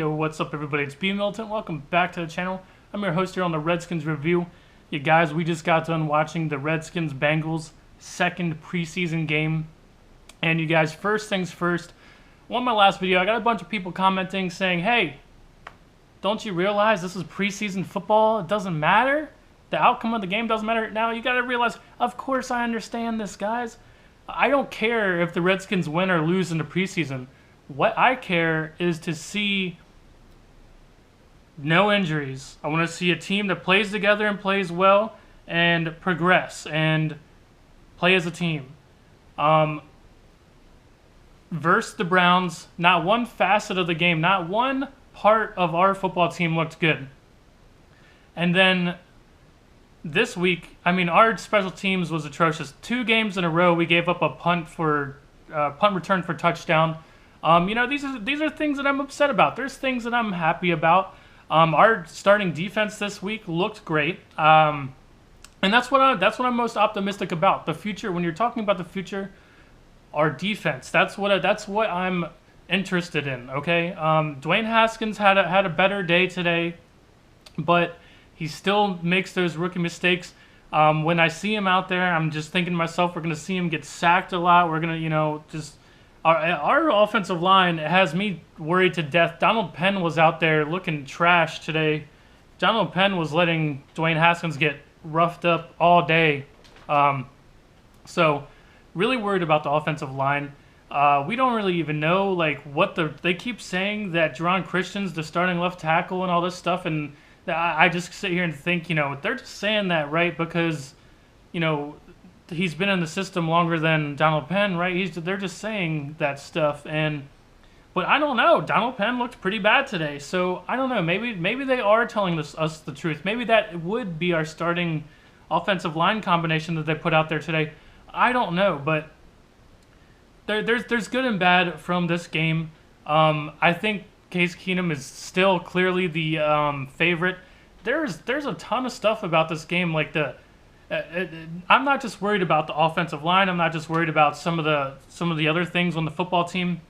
Yo, what's up everybody? It's B Militant. Welcome back to the channel. I'm your host here on the Redskins review. You guys, we just got done watching the Redskins Bengals second preseason game. And you guys, first things first, on my last video, I got a bunch of people commenting saying, hey, don't you realize this is preseason football? It doesn't matter. The outcome of the game doesn't matter. Now, you got to realize, of course I understand this, guys. I don't care if the Redskins win or lose in the preseason. What I care is to see no injuries. I want to see a team that plays together and plays well and progress and play as a team. Versus the Browns, not one facet of the game, not one part of our football team looked good. And then this week, I mean, our special teams was atrocious. 2 games in a row, we gave up a punt return for touchdown. You know, these are things that I'm upset about. There's things that I'm happy about. Our starting defense this week looked great, and that's what I'm most optimistic about. The future, when you're talking about the future, our defense. That's what I'm interested in. Okay, Dwayne Haskins had a better day today, but he still makes those rookie mistakes. When I see him out there, I'm just thinking to myself, we're gonna see him get sacked a lot. We're gonna, you know, just. Our offensive line has me worried to death. Donald Penn was out there looking trash today. Donald Penn was letting Dwayne Haskins get roughed up all day. So really worried about the offensive line. We don't really even know like they keep saying that Jerron Christian's the starting left tackle and all this stuff, and I just sit here and think, you know, they're just saying that, right? Because, you know, he's been in the system longer than Donald Penn, right? They're just saying that stuff, but I don't know. Donald Penn looked pretty bad today, so I don't know. Maybe they are telling us the truth. Maybe that would be our starting offensive line combination that they put out there today. I don't know, but there's good and bad from this game. I think Case Keenum is still clearly the favorite. There's a ton of stuff about this game, like I'm not just worried about the offensive line. I'm not just worried about some of the other things on the football team.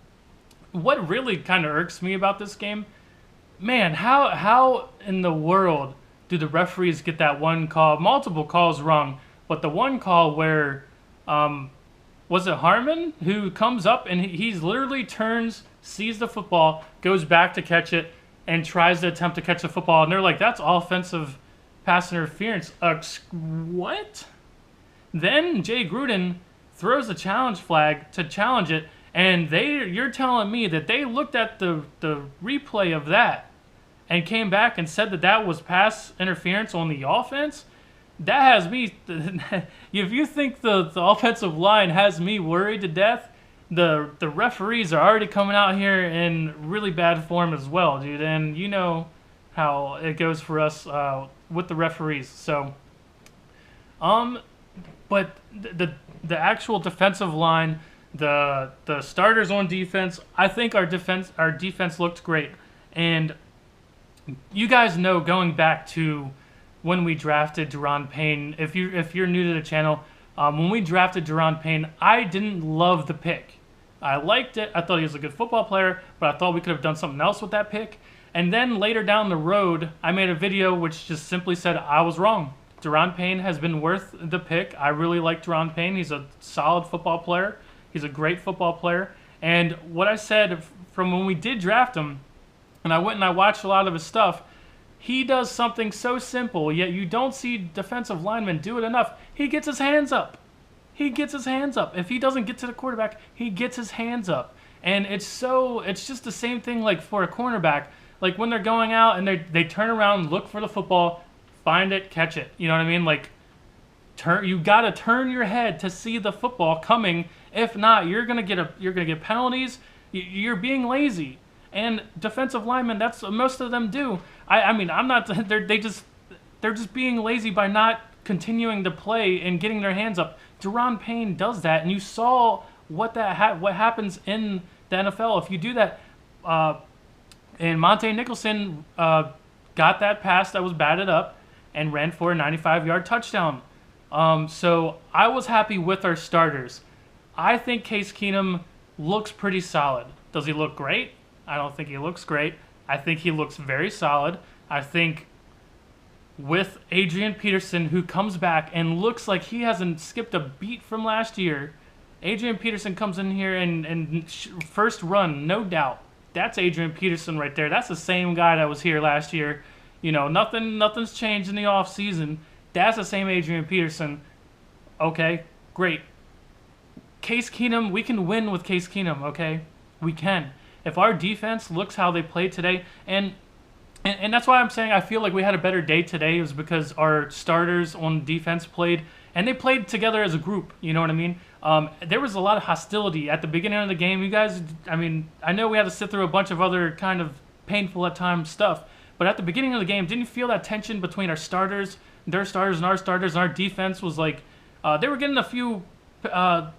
What really kind of irks me about this game, man, how in the world do the referees get that one call, multiple calls wrong, but the one call where, was it Harmon who comes up and he's literally turns, sees the football, goes back to catch it, and tries to attempt to catch the football, and they're like, that's offensive pass interference. What? Then Jay Gruden throws a challenge flag to challenge it, and you're telling me that they looked at the replay of that and came back and said that was pass interference on the offense? That has me. If you think the offensive line has me worried to death, the referees are already coming out here in really bad form as well, dude. And you know how it goes for us with the referees. So, but the actual defensive line, the starters on defense, I think our defense looked great. And you guys know, going back to when we drafted Daron Payne, if you're new to the channel, when we drafted Daron Payne, I didn't love the pick. I liked it. I thought he was a good football player, but I thought we could have done something else with that pick. And then later down the road, I made a video which just simply said I was wrong. Daron Payne has been worth the pick. I really like Daron Payne. He's a solid football player. He's a great football player. And what I said from when we did draft him, and I went and I watched a lot of his stuff, he does something so simple, yet you don't see defensive linemen do it enough. He gets his hands up. He gets his hands up. If he doesn't get to the quarterback, he gets his hands up. And it's just the same thing like for a cornerback. Like when they're going out and they turn around, look for the football, find it, catch it. You know what I mean? Like you gotta turn your head to see the football coming. If not, you're gonna get penalties. You're being lazy. And defensive linemen, that's what most of them do. I mean, I'm not. They're just being lazy by not continuing to play and getting their hands up. Daron Payne does that, and you saw what happens in the NFL if you do that. And Monte Nicholson got that pass that was batted up and ran for a 95-yard touchdown. So I was happy with our starters. I think Case Keenum looks pretty solid. Does he look great? I don't think he looks great. I think he looks very solid. I think with Adrian Peterson, who comes back and looks like he hasn't skipped a beat from last year. Adrian Peterson comes in here and first run, no doubt. That's Adrian Peterson right there. That's the same guy that was here last year. You know, nothing's changed in the offseason. That's the same Adrian Peterson. Okay, great. Case Keenum, we can win with Case Keenum, okay? We can. If our defense looks how they played today, and that's why I'm saying I feel like we had a better day today, is because our starters on defense played, and they played together as a group, you know what I mean? There was a lot of hostility at the beginning of the game. You guys, I mean, I know we had to sit through a bunch of other kind of painful at times stuff, but at the beginning of the game, didn't you feel that tension between our starters, their starters and our starters, and our defense was like, they were getting a few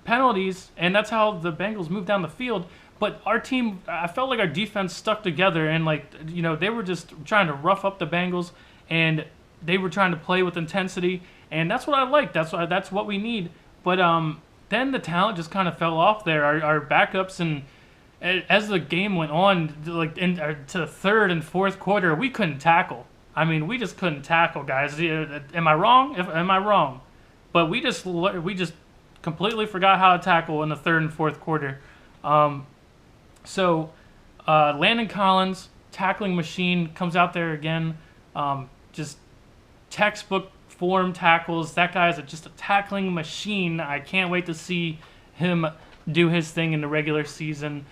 penalties, and that's how the Bengals moved down the field. But our team, I felt like our defense stuck together, and like, you know, they were just trying to rough up the Bengals, and they were trying to play with intensity, and that's what I like. That's what we need. But then the talent just kind of fell off there. Our backups, and as the game went on, like to the third and fourth quarter, we couldn't tackle. I mean, we just couldn't tackle, guys. Am I wrong? Am I wrong? But we just completely forgot how to tackle in the third and fourth quarter. So Landon Collins, tackling machine, comes out there again. Just textbook form tackles. That guy is just a tackling machine. I can't wait to see him do his thing in the regular season.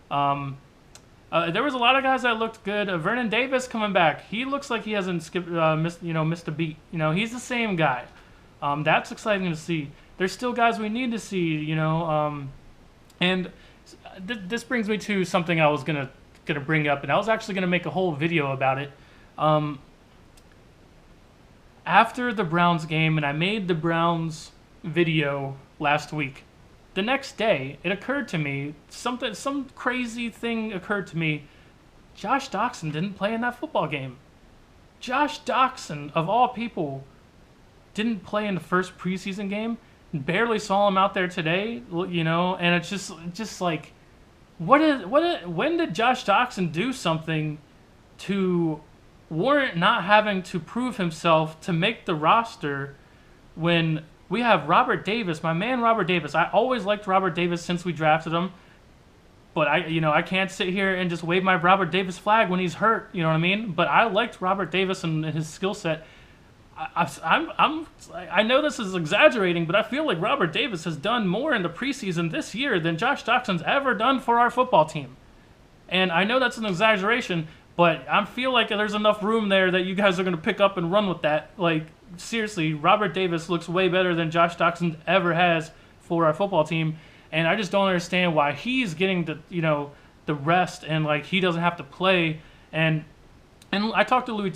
There was a lot of guys that looked good. Vernon Davis coming back. He looks like he hasn't missed a beat. You know, he's the same guy. That's exciting to see. There's still guys we need to see, you know. And this brings me to something I was gonna bring up, and I was actually gonna make a whole video about it. After the Browns game, and I made the Browns video last week. The next day, it occurred to me, some crazy thing occurred to me. Josh Doctson didn't play in that football game. Josh Doctson, of all people, didn't play in the first preseason game. Barely saw him out there today, you know, and it's just like, when did Josh Doctson do something to warrant not having to prove himself to make the roster when we have Robert Davis, my man Robert Davis. I always liked Robert Davis since we drafted him, but I can't sit here and just wave my Robert Davis flag when he's hurt, you know what I mean? But I liked Robert Davis and his skill set. I know this is exaggerating, but I feel like Robert Davis has done more in the preseason this year than Josh Doctson's ever done for our football team. And I know that's an exaggeration, but I feel like there's enough room there that you guys are going to pick up and run with that. Like, seriously, Robert Davis looks way better than Josh Doctson ever has for our football team. And I just don't understand why he's getting the rest, and like he doesn't have to play. And I talked to Louis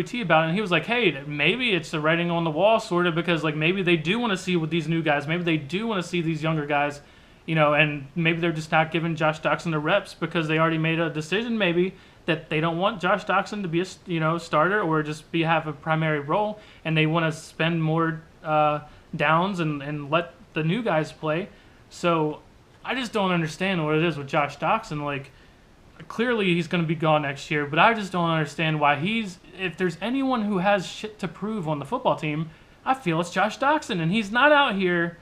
T about it, and he was like, hey, maybe it's the writing on the wall, sort of, because like maybe they do want to see with these new guys. Maybe they do want to see these younger guys, you know, and maybe they're just not giving Josh Doctson the reps because they already made a decision maybe that they don't want Josh Doctson to be a starter or just have a primary role, and they want to spend more downs and let the new guys play. So I just don't understand what it is with Josh Doctson. Like, clearly he's going to be gone next year, but I just don't understand why if there's anyone who has shit to prove on the football team, I feel it's Josh Doctson, and he's not out here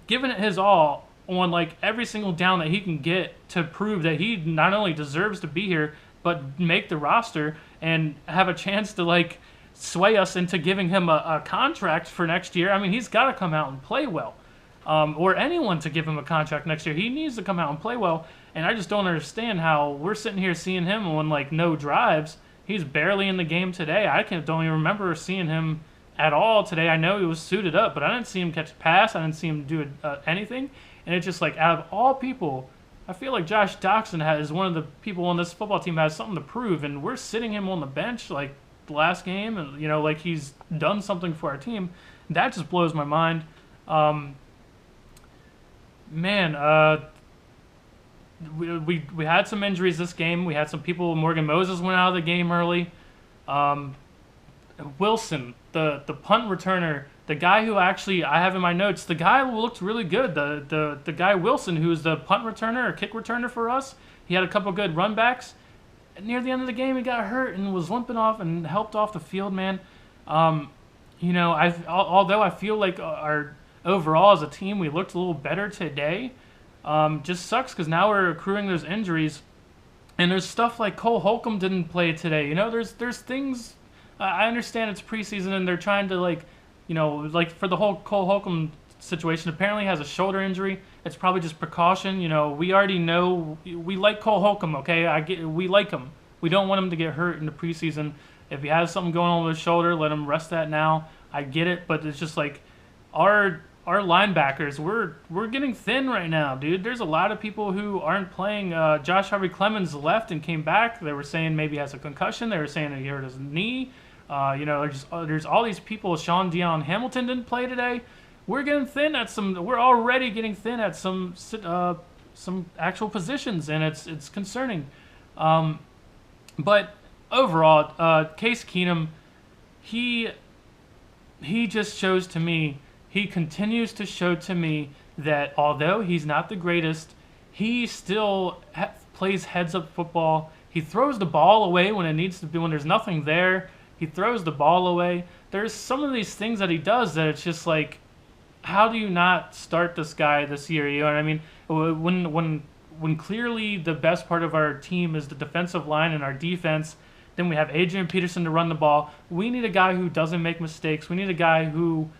giving it his all on like every single down that he can get to prove that he not only deserves to be here, but make the roster and have a chance to like sway us into giving him a contract for next year. I mean, he's got to come out and play well. Or anyone to give him a contract next year. He needs to come out and play well. And I just don't understand how we're sitting here seeing him on like no drives. He's barely in the game today. Don't even remember seeing him at all today. I know he was suited up, but I didn't see him catch a pass. I didn't see him do anything. And it's just like, out of all people, I feel like Josh Doctson is one of the people on this football team that has something to prove, and we're sitting him on the bench like the last game, and you know, like he's done something for our team. That just blows my mind. We had some injuries this game. We had some people. Morgan Moses went out of the game early. Wilson, the punt returner, the guy who actually I have in my notes, the guy who looked really good. The guy Wilson, who's the punt returner or kick returner for us. He had a couple good run backs. near the end of the game, he got hurt and was limping off and helped off the field, man. Um, although I feel like our overall as a team, we looked a little better today. Just sucks because now we're accruing those injuries, and there's stuff like Cole Holcomb didn't play today. There's things. I understand it's preseason and they're trying to like for the whole Cole Holcomb situation. Apparently has a shoulder injury. It's probably just precaution. We already know we like Cole Holcomb. Okay, we like him. We don't want him to get hurt in the preseason. If he has something going on with his shoulder, let him rest that now. I get it, but it's just like our linebackers, we're getting thin right now, dude. There's a lot of people who aren't playing. Josh Harvey Clemens left and came back. They were saying maybe he has a concussion. They were saying that he hurt his knee. There's all these people. Sean Dion Hamilton didn't play today. We're getting thin at some. We're already getting thin at some actual positions, and it's concerning. But overall, Case Keenum, he just shows to me. He continues to show to me that although he's not the greatest, he still plays heads-up football. He throws the ball away when it needs to be, when there's nothing there. He throws the ball away. There's some of these things that he does that it's just like, how do you not start this guy this year? You know what I mean? When clearly the best part of our team is the defensive line and our defense, then we have Adrian Peterson to run the ball. We need a guy who doesn't make mistakes. We need a guy who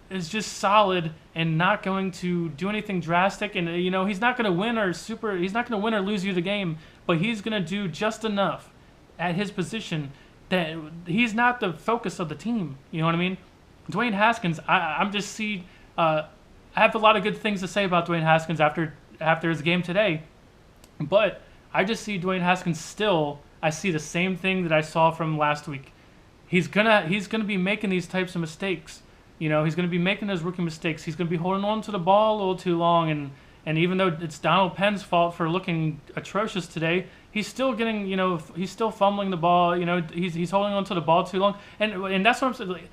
is just solid and not going to do anything drastic. And he's not going to win He's not going to win or lose you the game, but he's going to do just enough at his position that he's not the focus of the team. You know what I mean? Dwayne Haskins, I have a lot of good things to say about Dwayne Haskins after his game today, but I just see Dwayne Haskins still. I see the same thing that I saw from last week. He's gonna be making these types of mistakes. He's gonna be making those rookie mistakes. He's gonna be holding on to the ball a little too long, and even though it's Donald Penn's fault for looking atrocious today, he's still getting, he's still fumbling the ball. He's holding on to the ball too long, and that's what I'm saying.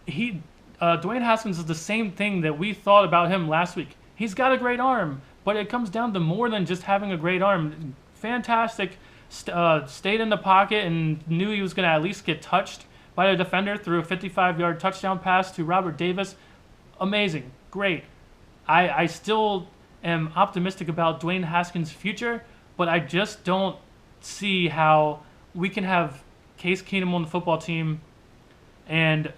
Dwayne Haskins is the same thing that we thought about him last week. He's got a great arm, but it comes down to more than just having a great arm. Fantastic, stayed in the pocket and knew he was going to at least get touched by the defender through a 55-yard touchdown pass to Robert Davis. Amazing, great. I still am optimistic about Dwayne Haskins' future, but I just don't see how we can have Case Keenum on the football team and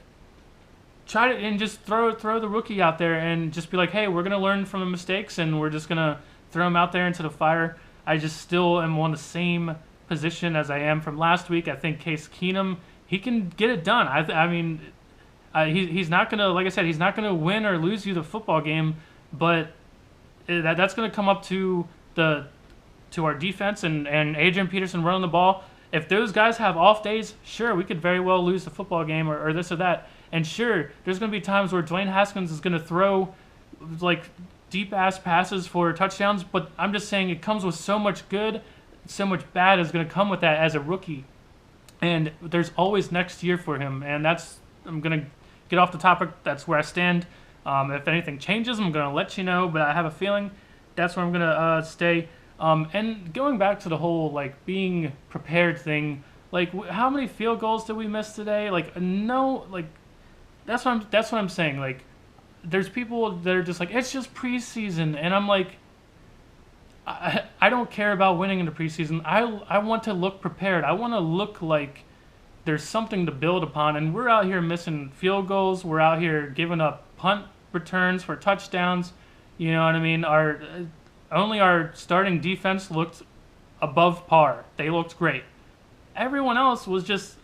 just throw the rookie out there and just be like, hey, we're gonna learn from the mistakes and we're just gonna throw him out there into the fire. I just still am on the same position as I am from last week. I think Case Keenum, he can get it done. He's not gonna, like I said, he's not gonna win or lose you the football game, but that's gonna come up to our defense and Adrian Peterson running the ball. If those guys have off days, sure, we could very well lose the football game or this or that. And sure, there's going to be times where Dwayne Haskins is going to throw like deep-ass passes for touchdowns, but I'm just saying it comes with so much good, so much bad is going to come with that as a rookie. And there's always next year for him, and I'm going to get off the topic. That's where I stand. If anything changes, I'm going to let you know, but I have a feeling that's where I'm going to stay. And going back to the whole like being prepared thing, like how many field goals did we miss today? Like no, like that's what I'm saying. Like there's people that are just like, it's just preseason, and I'm like, I don't care about winning in the preseason. I want to look prepared. I want to look like there's something to build upon, and we're out here missing field goals. We're out here giving up punt returns for touchdowns. You know what I mean? Only our starting defense looked above par. They looked great. Everyone else was just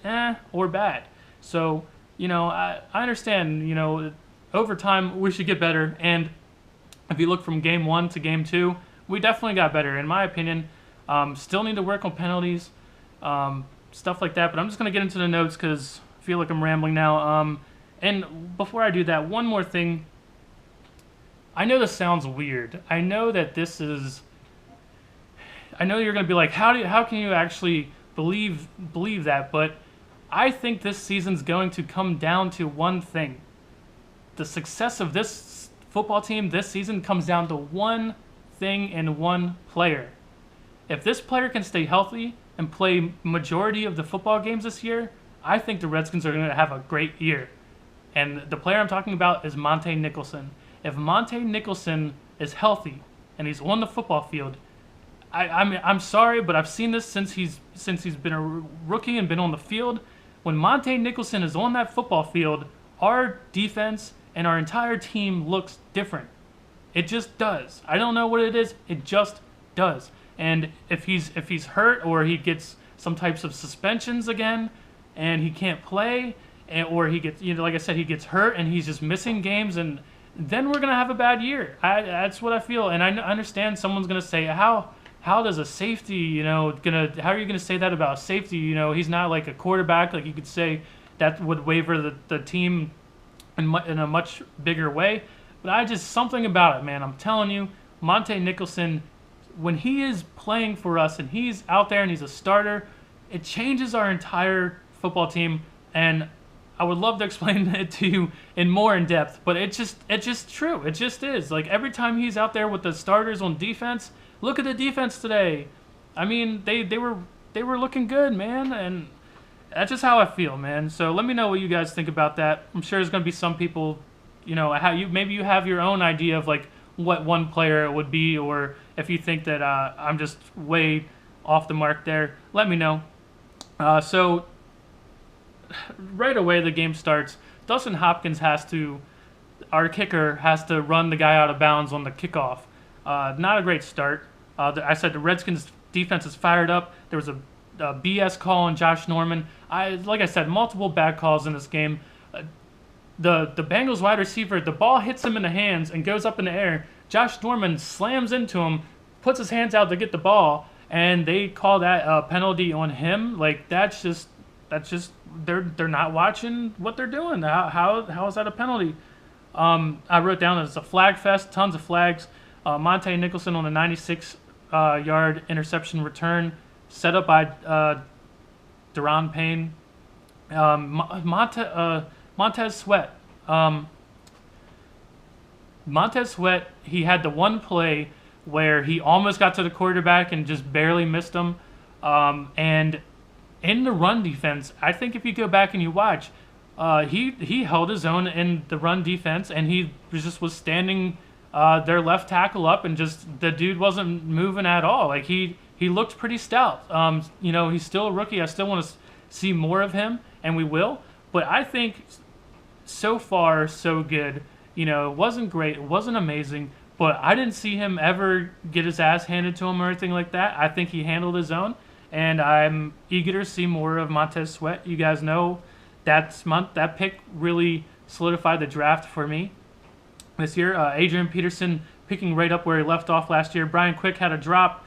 or bad. So, I understand, over time we should get better. And if you look from game 1 to game 2, we definitely got better, in my opinion. Still need to work on penalties, stuff like that. But I'm just going to get into the notes because I feel like I'm rambling now. And before I do that, one more thing. I know this sounds weird. I know that I know you're going to be like, how can you actually believe that? But I think this season's going to come down to one thing. The success of this football team this season comes down to one thing and one player. If this player can stay healthy and play majority of the football games this year, I think the Redskins are going to have a great year. And the player I'm talking about is Monte Nicholson. If Monte Nicholson is healthy and he's on the football field, I'm sorry, but I've seen this since he's been a rookie and been on the field. When Monte Nicholson is on that football field, our defense and our entire team looks different. It just does. I don't know what it is. It just does. And if he's hurt or he gets some types of suspensions again, and he can't play, or he gets, like I said, he gets hurt and he's just missing games, and then we're gonna have a bad year. That's what I feel. And I understand someone's gonna say, how does a safety, how are you gonna say that about safety? He's not like a quarterback. Like you could say that would waver the team in a much bigger way. But something about it, man. I'm telling you, Monte Nicholson, when he is playing for us and he's out there and he's a starter, it changes our entire football team. And I would love to explain it to you in depth, but it's just true. It just is. Like every time he's out there with the starters on defense, look at the defense today. I mean, they were looking good, man, and that's just how I feel, man. So let me know what you guys think about that. I'm sure there's gonna be some people, maybe you have your own idea of like what one player it would be, or if you think that I'm just way off the mark there, let me know. So right away the game starts. Dustin Hopkins our kicker has to run the guy out of bounds on the kickoff. Not a great start. I said the Redskins defense is fired up. There was a BS call on Josh Norman. Like I said, multiple bad calls in this game. The Bengals wide receiver, the ball hits him in the hands and goes up in the air. Josh Norman slams into him, puts his hands out to get the ball, and they call that a penalty on him. Like that's just they're not watching what they're doing. How is that a penalty? I wrote down that it's a flag fest, tons of flags. Monte Nicholson on the 96-yard interception return, set up by Daron Payne. Montez Sweat. Montez Sweat, he had the one play where he almost got to the quarterback and just barely missed him. And in the run defense, I think if you go back and you watch, he held his own in the run defense, and he was standing their left tackle up, and just the dude wasn't moving at all. Like he looked pretty stout. He's still a rookie. I still want to see more of him, and we will. But I think so far so good. It wasn't great. It wasn't amazing. But I didn't see him ever get his ass handed to him or anything like that. I think he handled his own, and I'm eager to see more of Montez Sweat. You guys know that pick really solidified the draft for me this year. Adrian Peterson picking right up where he left off last year. Brian Quick had a drop.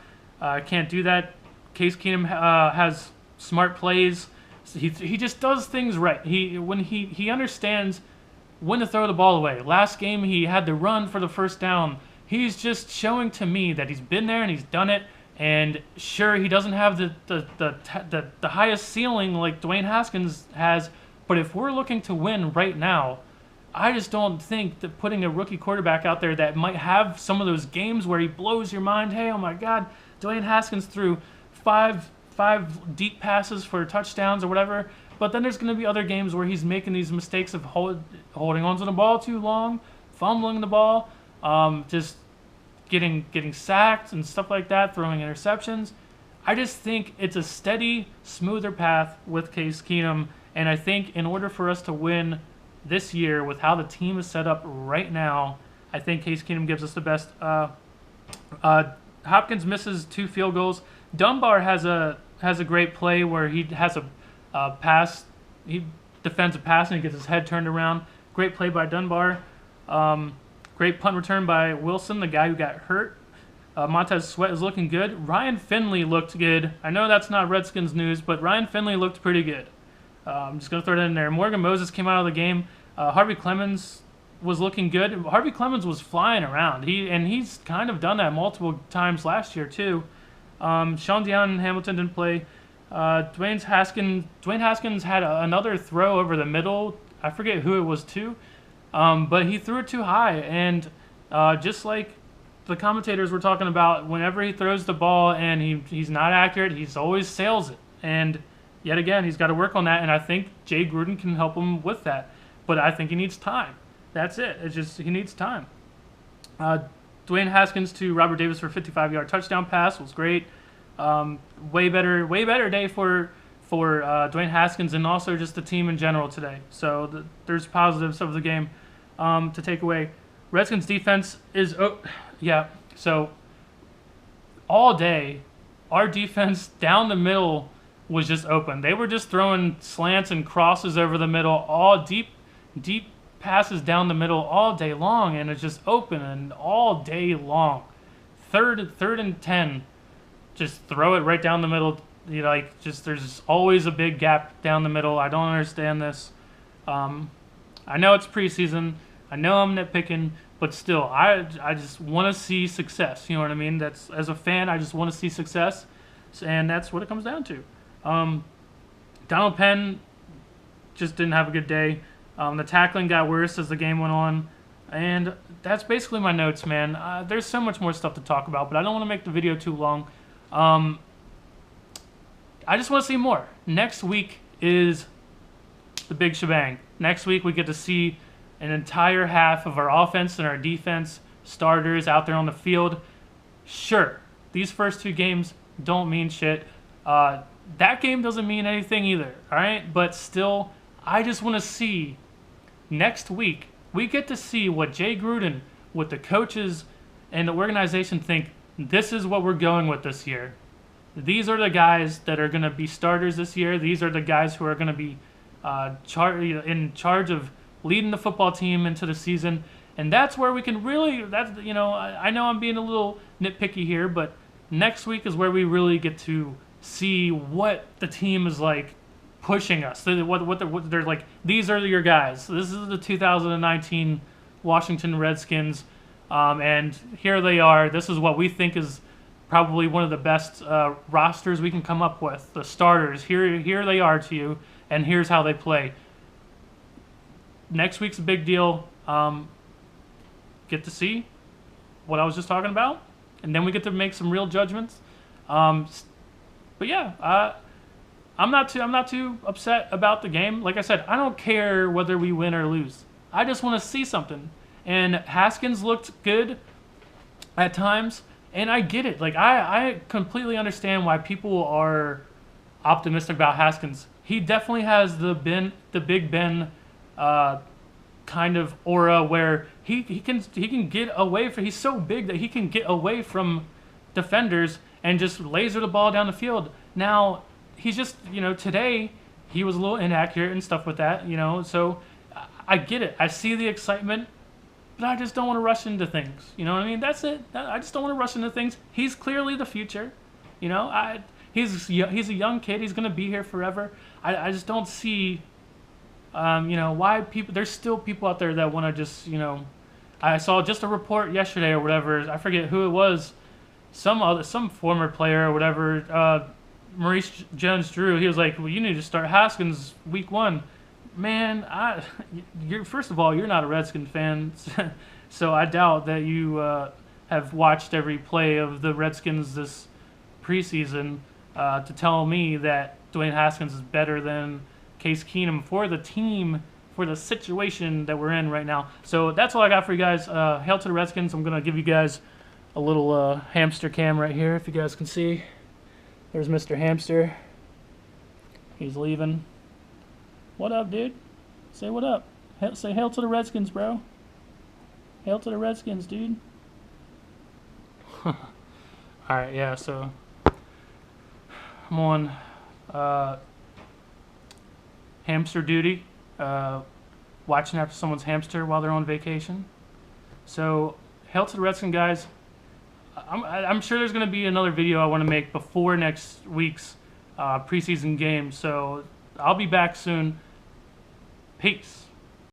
Can't do that. Case Keenum has smart plays. He just does things right. He understands when to throw the ball away. Last game he had to run for the first down. He's just showing to me that he's been there and he's done it. And sure, he doesn't have the highest ceiling like Dwayne Haskins has, but if we're looking to win right now, I just don't think that putting a rookie quarterback out there that might have some of those games where he blows your mind. Hey, oh my God, Dwayne Haskins threw five deep passes for touchdowns or whatever. But then there's going to be other games where he's making these mistakes of holding onto the ball too long, fumbling the ball, just getting sacked and stuff like that, throwing interceptions. I just think it's a steady, smoother path with Case Keenum. And I think in order for us to win this year with how the team is set up right now, I think Case Keenum gives us the best. Hopkins misses 2 field goals. Dunbar has a great play where he has a pass. He defends a pass and he gets his head turned around. Great play by Dunbar. Great punt return by Wilson, the guy who got hurt. Montez Sweat is looking good. Ryan Finley looked good. I know that's not Redskins news, but Ryan Finley looked pretty good. I'm just going to throw that in there. Morgan Moses came out of the game. Harvey Clemens was looking good. Harvey Clemens was flying around. He's kind of done that multiple times last year too. Sean Deion Hamilton didn't play. Dwayne Haskins had another throw over the middle. I forget who it was to, but he threw it too high. And just like the commentators were talking about whenever he throws the ball and he's not accurate, he's always sails it. And yet again, he's got to work on that, and I think Jay Gruden can help him with that. But I think he needs time. That's it. It's just he needs time. Dwayne Haskins to Robert Davis for a 55-yard touchdown pass was great. Way better day for Dwayne Haskins and also just the team in general today. So there's positives of the game to take away. Redskins defense is So all day, our defense down the middle was just open. They were just throwing slants and crosses over the middle, all deep passes down the middle all day long, and it's just open and all day long. Third and 10, just throw it right down the middle. There's always a big gap down the middle. I don't understand this. I know it's preseason. I know I'm nitpicking, but still, I just want to see success. You know what I mean? That's, as a fan, I just want to see success, and that's what it comes down to. Donald Penn just didn't have a good day. The tackling got worse as the game went on, and that's basically my notes, man. There's so much more stuff to talk about, but I don't want to make the video too long. I just want to see more. Next week is the big shebang. Next week we get to see an entire half of our offense and our defense starters out there on the field. Sure, these first two games don't mean shit. That game doesn't mean anything either, all right? But still, I just want to see next week, we get to see what Jay Gruden, what the coaches and the organization think, this is what we're going with this year. These are the guys that are going to be starters this year. These are the guys who are going to be in charge of leading the football team into the season. And that's where we can really, I know I'm being a little nitpicky here, but next week is where we really get to see what the team is like pushing us. What they're like, these are your guys. This is the 2019 Washington Redskins, and here they are. This is what we think is probably one of the best rosters we can come up with. The starters, here they are to you, and here's how they play. Next week's a big deal. Get to see what I was just talking about, and then we get to make some real judgments. But yeah, I'm not too upset about the game. Like I said, I don't care whether we win or lose. I just want to see something. And Haskins looked good at times, and I get it. Like I completely understand why people are optimistic about Haskins. He definitely has the Big Ben kind of aura where he can get away from. He's so big that he can get away from defenders and just laser the ball down the field. Now, he's just, today he was a little inaccurate and stuff with that, so I get it. I see the excitement, but I just don't want to rush into things. You know what I mean? That's it. I just don't want to rush into things. He's clearly the future. He's a young kid. He's going to be here forever. I just don't see, why people, there's still people out there that want to just, I saw just a report yesterday or whatever. I forget who it was. Some former player or whatever, Maurice Jones-Drew, he was like, well, you need to start Haskins week 1. Man, first of all, you're not a Redskins fan, so I doubt that you have watched every play of the Redskins this preseason to tell me that Dwayne Haskins is better than Case Keenum for the team, for the situation that we're in right now. So that's all I got for you guys. Hail to the Redskins. I'm going to give you guys a little hamster cam right here, if you guys can see. There's Mr. Hamster. He's leaving. What up, dude? Say what up. Say hail to the Redskins, bro. Hail to the Redskins, dude. Alright, yeah, so I'm on hamster duty. Watching after someone's hamster while they're on vacation. So, hail to the Redskins, guys. I'm sure there's going to be another video I want to make before next week's preseason game. So I'll be back soon. Peace.